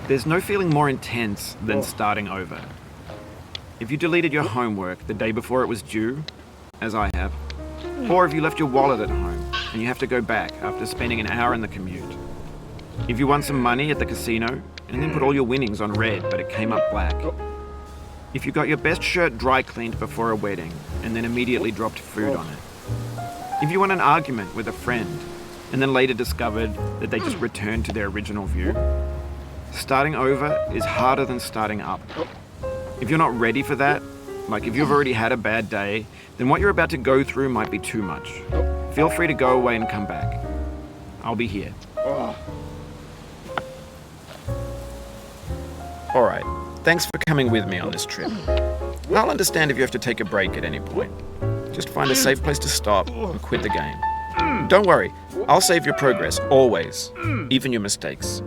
There's no feeling more intense than starting over. If you deleted your homework the day before it was due, as I have, or if you left your wallet at home and you have to go back after spending an hour in the commute. If you won some money at the casino and then put all your winnings on red but it came up black. If you got your best shirt dry cleaned before a wedding and then immediately dropped food on it. If you won an argument with a friend and then later discovered that they just returned to their original view. Starting over is harder than starting up. If you're not ready for that, like if you've already had a bad day, then what you're about to go through might be too much. Feel free to go away and come back. I'll be here. Alright, thanks for coming with me on this trip. I'll understand if you have to take a break at any point. Just find a safe place to stop and quit the game. Don't worry, I'll save your progress, always, even your mistakes.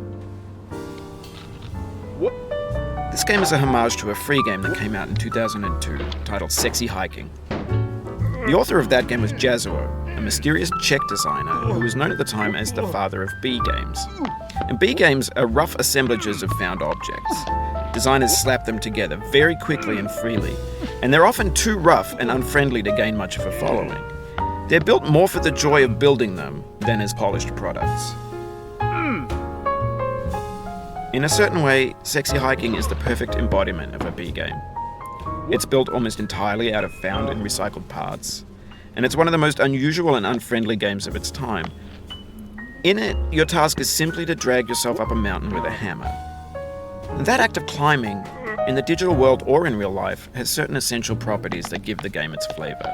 This game is a homage to a free game that came out in 2002, titled Sexy Hiking. The author of that game was goooooo, a mysterious Czech designer who was known at the time as the father of B games. And B games are rough assemblages of found objects. Designers slap them together very quickly and freely, and they're often too rough and unfriendly to gain much of a following. They're built more for the joy of building them than as polished products. In a certain way, Sexy Hiking is the perfect embodiment of a B game. It's built almost entirely out of found and recycled parts, and it's one of the most unusual and unfriendly games of its time. In it, your task is simply to drag yourself up a mountain with a hammer. And that act of climbing, in the digital world or in real life, has certain essential properties that give the game its flavor.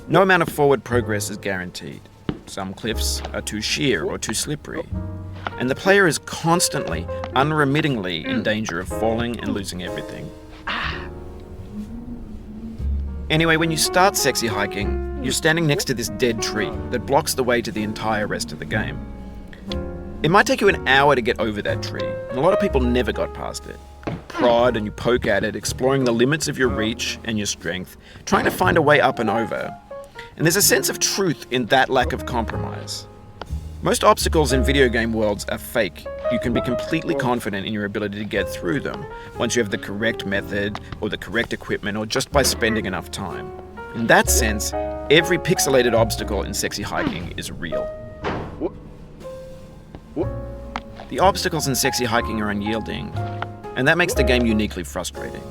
No amount of forward progress is guaranteed. Some cliffs are too sheer or too slippery. And the player is constantly, unremittingly in danger of falling and losing everything. Anyway, when you start Sexy Hiking, you're standing next to this dead tree that blocks the way to the entire rest of the game. It might take you an hour to get over that tree, and a lot of people never got past it. You prod and you poke at it, exploring the limits of your reach and your strength, trying to find a way up and over. And there's a sense of truth in that lack of compromise. Most obstacles in video game worlds are fake. You can be completely confident in your ability to get through them once you have the correct method or the correct equipment or just by spending enough time. In that sense, every pixelated obstacle in Sexy Hiking is real. The obstacles in Sexy Hiking are unyielding, and that makes the game uniquely frustrating.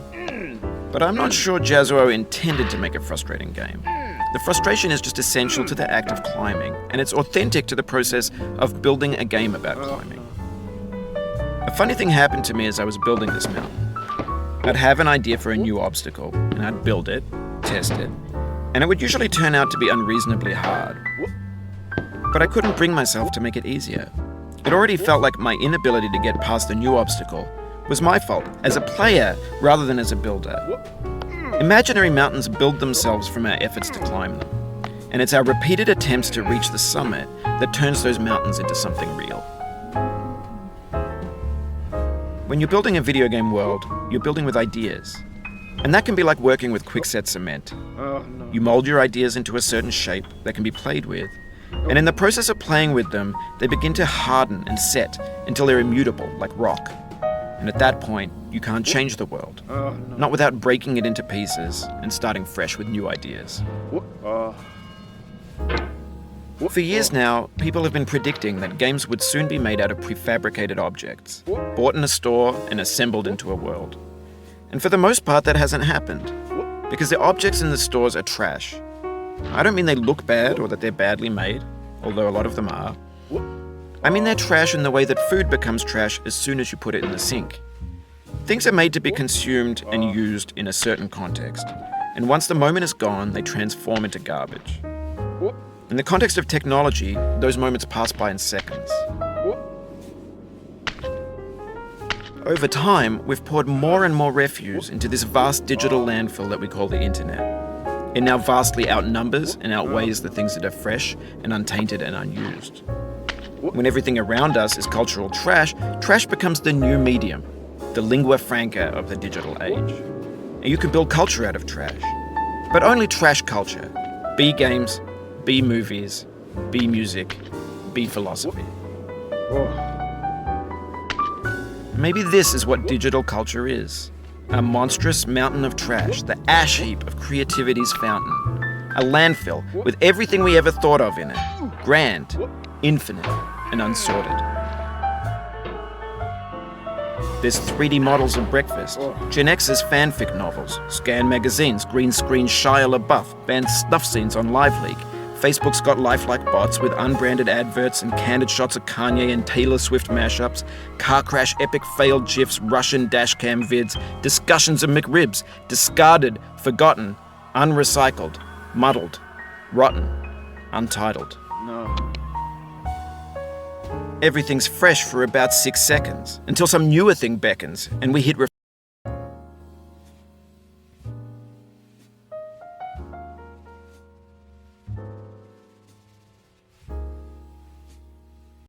But I'm not sure goooooo intended to make a frustrating game. The frustration is just essential to the act of climbing, and it's authentic to the process of building a game about climbing. A funny thing happened to me as I was building this mountain. I'd have an idea for a new obstacle, and I'd build it, test it, and it would usually turn out to be unreasonably hard. But I couldn't bring myself to make it easier. It already felt like my inability to get past the new obstacle was my fault, as a player rather than as a builder. Imaginary mountains build themselves from our efforts to climb them, and it's our repeated attempts to reach the summit that turns those mountains into something real. When you're building a video game world, you're building with ideas, and that can be like working with quickset cement. You mold your ideas into a certain shape that can be played with, and in the process of playing with them, they begin to harden and set until they're immutable, like rock. And at that point, you can't change the world. Not without breaking it into pieces and starting fresh with new ideas. For years now, people have been predicting that games would soon be made out of prefabricated objects, bought in a store and assembled into a world. And for the most part, that hasn't happened, because the objects in the stores are trash. I don't mean they look bad or that they're badly made, although a lot of them are. I mean they're trash in the way that food becomes trash as soon as you put it in the sink. Things are made to be consumed and used in a certain context, and once the moment is gone, they transform into garbage. In the context of technology, those moments pass by in seconds. Over time, we've poured more and more refuse into this vast digital landfill that we call the internet. It now vastly outnumbers and outweighs the things that are fresh and untainted and unused. When everything around us is cultural trash, trash becomes the new medium, the lingua franca of the digital age. And you can build culture out of trash, but only trash culture. B games, B movies, B music, B philosophy. Maybe this is what digital culture is. A monstrous mountain of trash, the ash heap of creativity's fountain. A landfill with everything we ever thought of in it. Grand, infinite, and unsorted. There's 3D models of breakfast, Gen X's fanfic novels, scan magazines, green screen Shia LaBeouf, banned snuff scenes on LiveLeak. Facebook's got lifelike bots with unbranded adverts and candid shots of Kanye and Taylor Swift mashups, car crash epic failed GIFs, Russian dashcam vids, discussions of McRibs, discarded, forgotten, unrecycled, muddled, rotten, untitled. No. Everything's fresh for about 6 seconds, until some newer thing beckons, and we hit